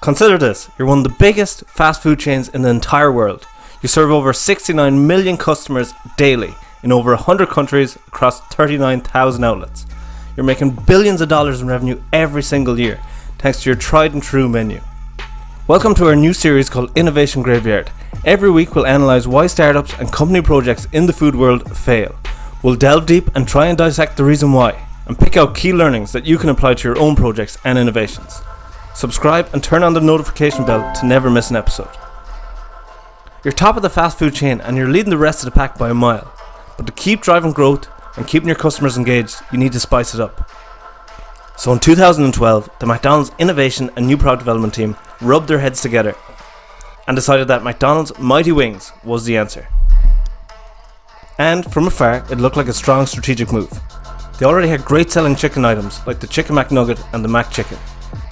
Consider this, you're one of the biggest fast food chains in the entire world. You serve over 69 million customers daily in over 100 countries across 39,000 outlets. You're making billions of dollars in revenue every single year thanks to your tried and true menu. Welcome to our new series called Innovation Graveyard. Every week we'll analyse why startups and company projects in the food world fail. We'll delve deep and try and dissect the reason why, and pick out key learnings that you can apply to your own projects and innovations. Subscribe and turn on the notification bell to never miss an episode. You're top of the fast food chain and you're leading the rest of the pack by a mile. But to keep driving growth and keeping your customers engaged, you need to spice it up. So in 2012, the McDonald's innovation and new product development team rubbed their heads together and decided that McDonald's Mighty Wings was the answer. And from afar, it looked like a strong strategic move. They already had great selling chicken items like the Chicken McNugget and the McChicken.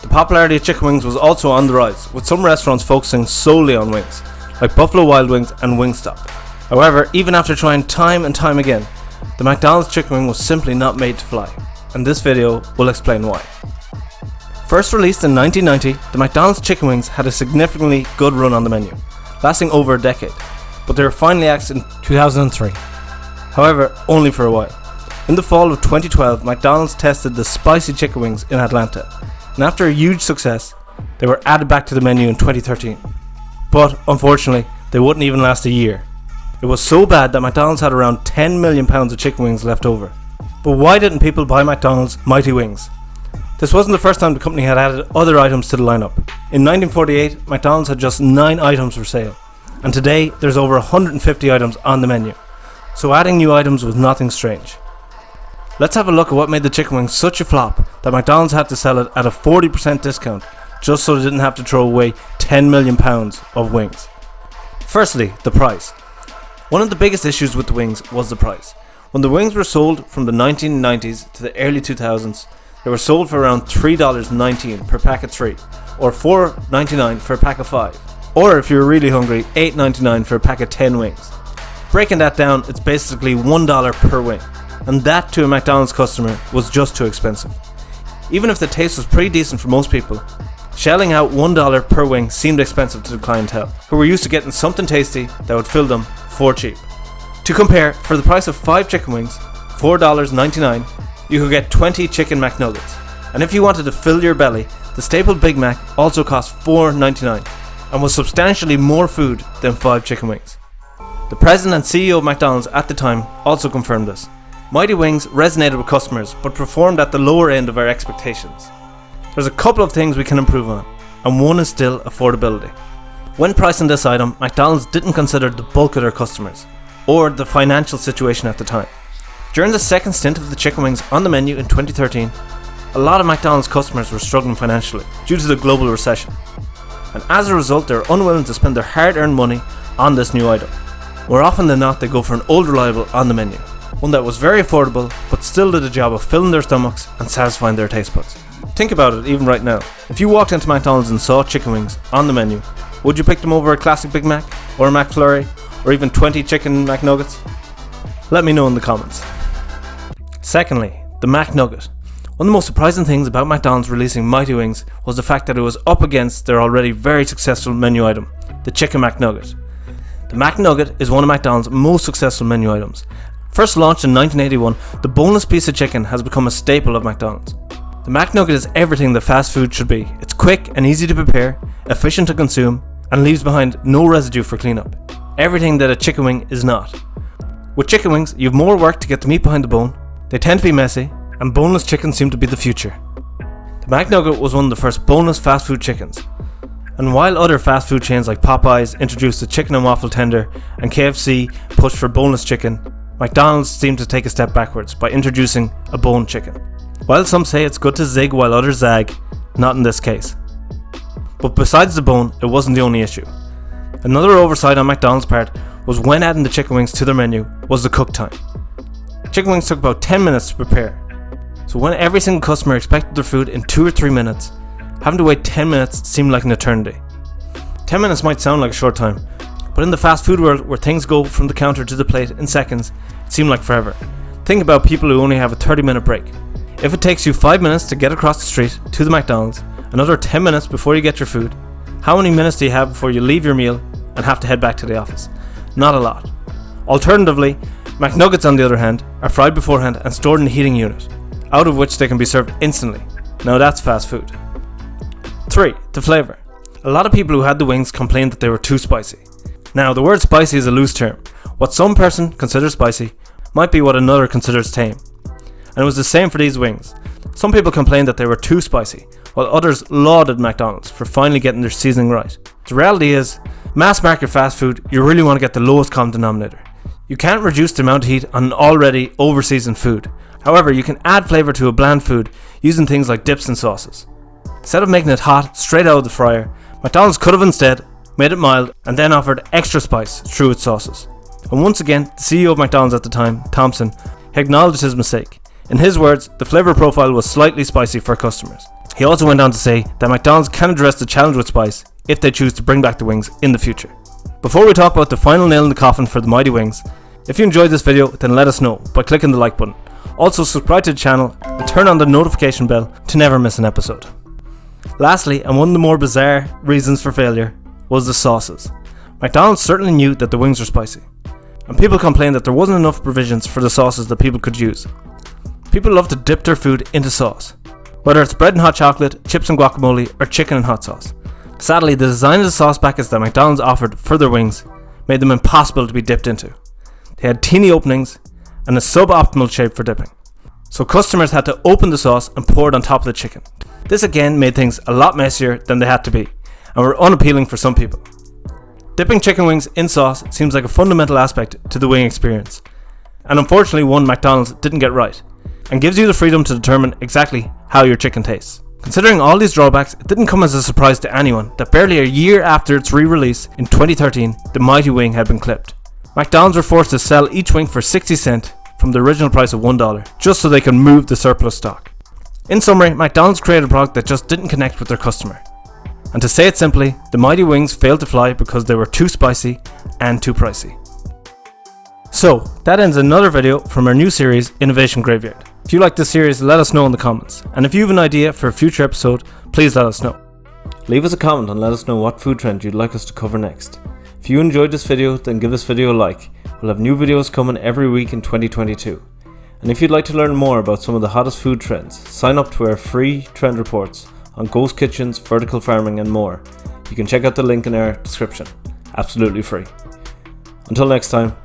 The popularity of chicken wings was also on the rise, with some restaurants focusing solely on wings, like Buffalo Wild Wings and Wingstop. However, even after trying time and time again, the McDonald's chicken wing was simply not made to fly, and this video will explain why. First released in 1990, the McDonald's chicken wings had a significantly good run on the menu, lasting over a decade, but they were finally axed in 2003. However, only for a while. In the fall of 2012, McDonald's tested the spicy chicken wings in Atlanta, and after a huge success, they were added back to the menu in 2013. But unfortunately, they wouldn't even last a year. It was so bad that McDonald's had around 10 million pounds of chicken wings left over. But why didn't people buy McDonald's Mighty Wings? This wasn't the first time the company had added other items to the lineup. In 1948, McDonald's had just 9 items for sale, and today there's over 150 items on the menu. So adding new items was nothing strange. Let's have a look at what made the chicken wings such a flop that McDonald's had to sell it at a 40% discount just so they didn't have to throw away 10 million pounds of wings. Firstly, the price. One of the biggest issues with the wings was the price. When the wings were sold from the 1990s to the early 2000s, they were sold for around $3.19 per pack of 3, or $4.99 for a pack of 5, or if you were really hungry, $8.99 for a pack of 10 wings. Breaking that down, it's basically $1 per wing, and that to a McDonald's customer was just too expensive. Even if the taste was pretty decent for most people, shelling out $1 per wing seemed expensive to the clientele, who were used to getting something tasty that would fill them for cheap. To compare, for the price of 5 chicken wings, $4.99, you could get 20 chicken McNuggets. And if you wanted to fill your belly, the staple Big Mac also cost $4.99 and was substantially more food than 5 chicken wings. The president and CEO of McDonald's at the time also confirmed this. Mighty Wings resonated with customers but performed at the lower end of our expectations. There's a couple of things we can improve on, and one is still affordability. When pricing this item, McDonald's didn't consider the bulk of their customers, or the financial situation at the time. During the second stint of the chicken wings on the menu in 2013, a lot of McDonald's customers were struggling financially due to the global recession. And as a result, they were unwilling to spend their hard-earned money on this new item. More often than not, they go for an old reliable on the menu, one that was very affordable but still did the job of filling their stomachs and satisfying their taste buds. Think about it even right now. If you walked into McDonald's and saw chicken wings on the menu, would you pick them over a classic Big Mac, or a McFlurry, or even 20 chicken McNuggets? Let me know in the comments. Secondly, the McNugget. One of the most surprising things about McDonald's releasing Mighty Wings was the fact that it was up against their already very successful menu item, the Chicken McNugget. The McNugget is one of McDonald's most successful menu items. First launched in 1981, the boneless piece of chicken has become a staple of McDonald's. The McNugget is everything that fast food should be. It's quick and easy to prepare, efficient to consume, and leaves behind no residue for cleanup. Everything that a chicken wing is not. With chicken wings, you have more work to get the meat behind the bone, they tend to be messy, and boneless chicken seem to be the future. The McNugget was one of the first boneless fast food chickens. And while other fast food chains like Popeyes introduced the chicken and waffle tender and KFC pushed for boneless chicken, McDonald's seemed to take a step backwards by introducing a bone chicken. While some say it's good to zig while others zag, not in this case. But besides the bone, it wasn't the only issue. Another oversight on McDonald's part was when adding the chicken wings to their menu was the cook time. Chicken wings took about 10 minutes to prepare. So when every single customer expected their food in 2 or 3 minutes, having to wait 10 minutes seemed like an eternity. 10 minutes might sound like a short time, but in the fast food world where things go from the counter to the plate in seconds, it seemed like forever. Think about people who only have a 30-minute break. If it takes you 5 minutes to get across the street to the McDonald's another 10 minutes before you get your food. How many minutes do you have before you leave your meal and have to head back to the office? Not a lot. Alternatively, McNuggets on the other hand are fried beforehand and stored in a heating unit, out of which they can be served instantly. Now that's fast food. 3. The flavour. A lot of people who had the wings complained that they were too spicy. Now the word spicy is a loose term. What some person considers spicy might be what another considers tame. And it was the same for these wings. Some people complained that they were too spicy, while others lauded McDonald's for finally getting their seasoning right. The reality is, mass market fast food, you really want to get the lowest common denominator. You can't reduce the amount of heat on an already over-seasoned food. However, you can add flavour to a bland food using things like dips and sauces. Instead of making it hot straight out of the fryer, McDonald's could have instead made it mild and then offered extra spice through its sauces. And once again, the CEO of McDonald's at the time, Thompson, acknowledged his mistake. In his words, the flavour profile was slightly spicy for customers. He also went on to say that McDonald's can address the challenge with spice if they choose to bring back the wings in the future. Before we talk about the final nail in the coffin for the mighty wings, if you enjoyed this video, then let us know by clicking the like button. Also subscribe to the channel and turn on the notification bell to never miss an episode. Lastly, and one of the more bizarre reasons for failure, was the sauces. McDonald's certainly knew that the wings were spicy, and people complained that there wasn't enough provisions for the sauces that people could use. People love to dip their food into sauce, whether it's bread and hot chocolate, chips and guacamole, or chicken and hot sauce. Sadly, the design of the sauce packets that McDonald's offered for their wings made them impossible to be dipped into. They had teeny openings and a suboptimal shape for dipping, so customers had to open the sauce and pour it on top of the chicken. This again made things a lot messier than they had to be, and were unappealing for some people. Dipping chicken wings in sauce seems like a fundamental aspect to the wing experience, and unfortunately one McDonald's didn't get right, and gives you the freedom to determine exactly how your chicken tastes. Considering all these drawbacks, it didn't come as a surprise to anyone that barely a year after its re-release in 2013, the mighty wing had been clipped. McDonald's were forced to sell each wing for 60 cents from the original price of $1, just so they could move the surplus stock. In summary, McDonald's created a product that just didn't connect with their customer. And to say it simply, the mighty wings failed to fly because they were too spicy and too pricey. So, that ends another video from our new series, Innovation Graveyard. If you like this series, let us know in the comments. And if you have an idea for a future episode, please let us know. Leave us a comment and let us know what food trend you'd like us to cover next. If you enjoyed this video, then give this video a like. We'll have new videos coming every week in 2022. And if you'd like to learn more about some of the hottest food trends, sign up to our free trend reports on ghost kitchens, vertical farming and more. You can check out the link in our description. Absolutely free. Until next time,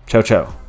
ciao ciao.